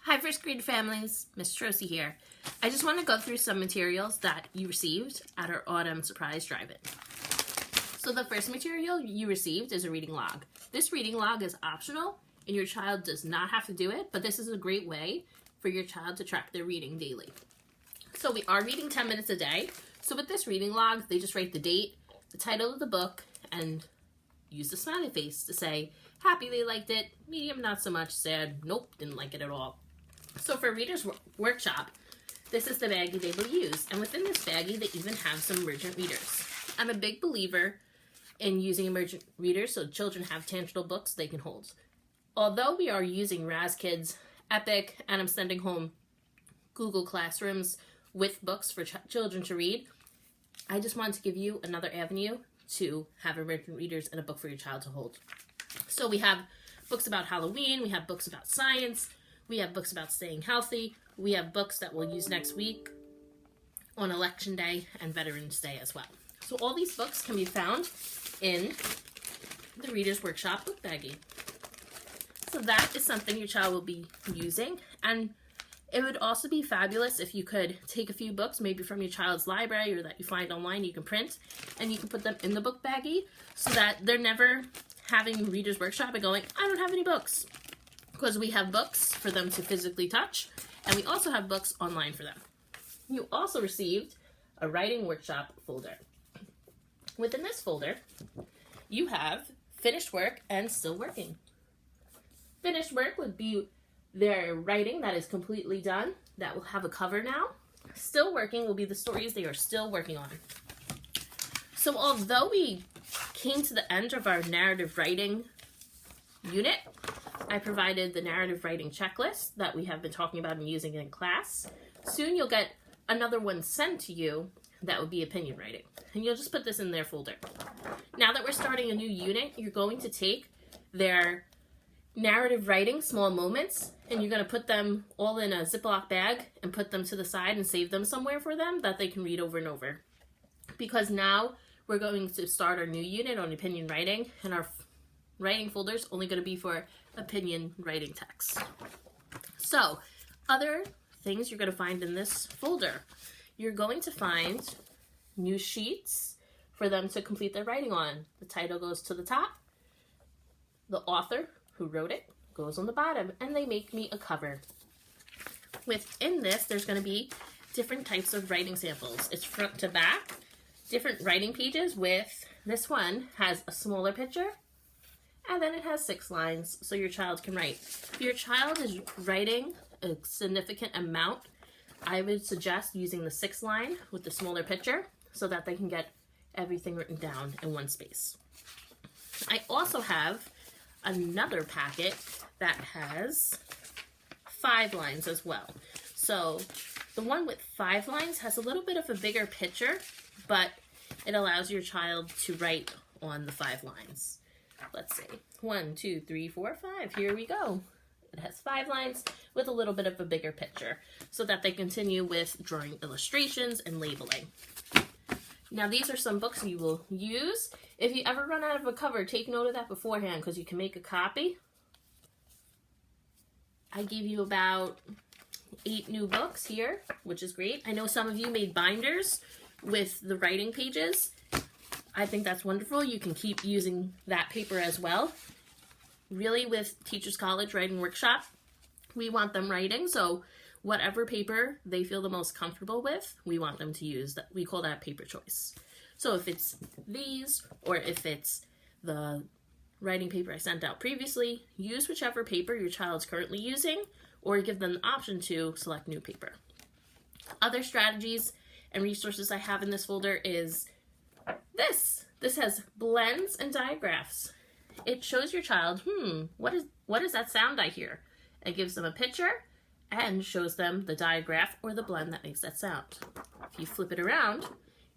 Hi first grade families, Miss Troici here. I just want to go through some materials that you received at our autumn surprise drive-in. So the first material you received is a reading log. This reading log is optional and your child does not have to do it, but this is a great way for your child to track their reading daily. So we are reading 10 minutes a day. So with this reading log, they just write the date, the title of the book, and use the smiley face to say, happy they liked it, medium not so much, sad, nope, didn't like it at all. So for Reader's Workshop, this is the baggie they will use. And within this baggie, they even have some emergent readers. I'm a big believer in using emergent readers so children have tangible books they can hold. Although we are using RazKids, Epic, and I'm sending home Google Classrooms with books for children to read, I just wanted to give you another avenue to have emergent readers and a book for your child to hold. So we have books about Halloween, we have books about science, we have books about staying healthy, we have books that we'll use next week on Election Day and Veterans Day as well. So all these books can be found in the Reader's Workshop book baggie. So that is something your child will be using, and it would also be fabulous if you could take a few books, maybe from your child's library or that you find online you can print, and you can put them in the book baggie so that they're never having Reader's Workshop and going, I don't have any books. Because we have books for them to physically touch, and we also have books online for them. You also received a writing workshop folder. Within this folder, you have finished work and still working. Finished work would be their writing that is completely done, that will have a cover now. Still working will be the stories they are still working on. So although we came to the end of our narrative writing unit, I provided the narrative writing checklist that we have been talking about and using in class. Soon you'll get another one sent to you that would be opinion writing. And you'll just put this in their folder. Now that we're starting a new unit, you're going to take their narrative writing small moments and you're going to put them all in a Ziploc bag and put them to the side and save them somewhere for them that they can read over and over. Because now we're going to start our new unit on opinion writing, and our writing folder is only going to be for opinion writing text. So, other things you're going to find in this folder. You're going to find new sheets for them to complete their writing on. The title goes to the top. The author who wrote it goes on the bottom, and they make me a cover. Within this, there's going to be different types of writing samples. It's front to back, different writing pages with, this one has a smaller picture, and then it has 6 lines so your child can write. If your child is writing a significant amount, I would suggest using the 6 line with the smaller picture so that they can get everything written down in one space. I also have another packet that has 5 lines as well. So the one with 5 lines has a little bit of a bigger picture, but it allows your child to write on the 5 lines. Let's see, 1, 2, 3, 4, 5. Here we go. It has 5 lines with a little bit of a bigger picture so that they continue with drawing illustrations and labeling. Now these are some books you will use. If you ever run out of a cover, take note of that beforehand because you can make a copy. I gave you about 8 new books here, which is great. I know some of you made binders with the writing pages. I think that's wonderful. You can keep using that paper as well. Really, with Teachers College Writing Workshop, we want them writing, so whatever paper they feel the most comfortable with, we want them to use. That we call that paper choice. So if it's these, or if it's the writing paper I sent out previously, use whichever paper your child's currently using, or give them the option to select new paper. Other strategies and resources I have in this folder is this. This has blends and digraphs. It shows your child, what is that sound I hear? It gives them a picture and shows them the digraph or the blend that makes that sound. If you flip it around,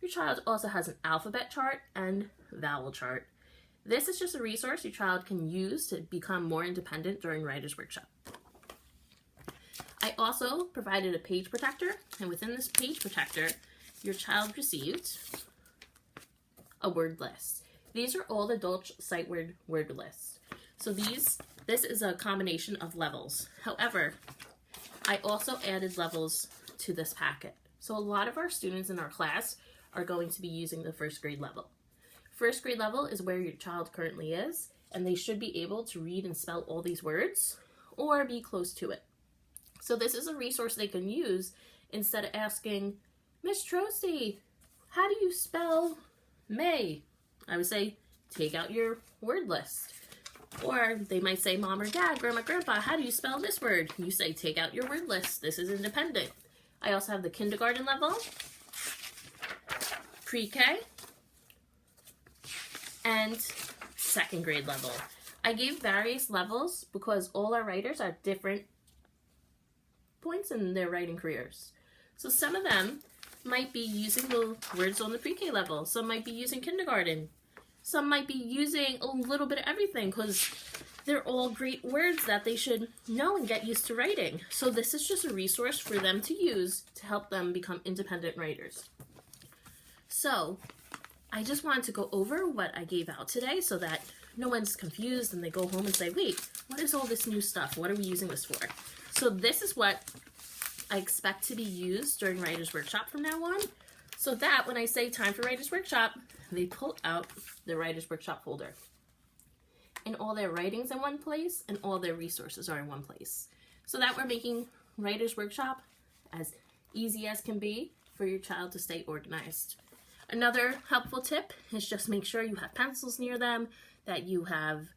your child also has an alphabet chart and vowel chart. This is just a resource your child can use to become more independent during Writer's Workshop. I also provided a page protector, and within this page protector, your child received a word list. These are all the Dolch sight word lists. So this is a combination of levels. However, I also added levels to this packet. So a lot of our students in our class are going to be using the first grade level. First grade level is where your child currently is, and they should be able to read and spell all these words or be close to it. So this is a resource they can use instead of asking, Miss Troici, how do you spell May? I would say, take out your word list. Or they might say, Mom or Dad, Grandma, Grandpa, how do you spell this word? You say, take out your word list. This is independent. I also have the kindergarten level, pre-K, and second grade level. I gave various levels because all our writers are different points in their writing careers. So some of them might be using the words on the pre-K level. Some might be using kindergarten. Some might be using a little bit of everything because they're all great words that they should know and get used to writing. So this is just a resource for them to use to help them become independent writers. So I just wanted to go over what I gave out today so that no one's confused and they go home and say, wait, what is all this new stuff? What are we using this for? So this is what I expect to be used during Writers Workshop from now on, so that when I say time for Writers Workshop, they pull out the Writers Workshop folder. And all their writings in one place and all their resources are in one place. So that we're making Writers Workshop as easy as can be for your child to stay organized. Another helpful tip is just make sure you have pencils near them, that you have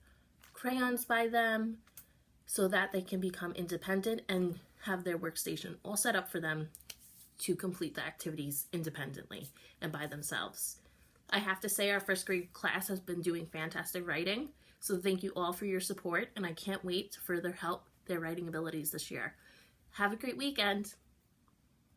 crayons by them, so that they can become independent and have their workstation all set up for them to complete the activities independently and by themselves. I have to say our first grade class has been doing fantastic writing, so thank you all for your support, and I can't wait to further help their writing abilities this year. Have a great weekend.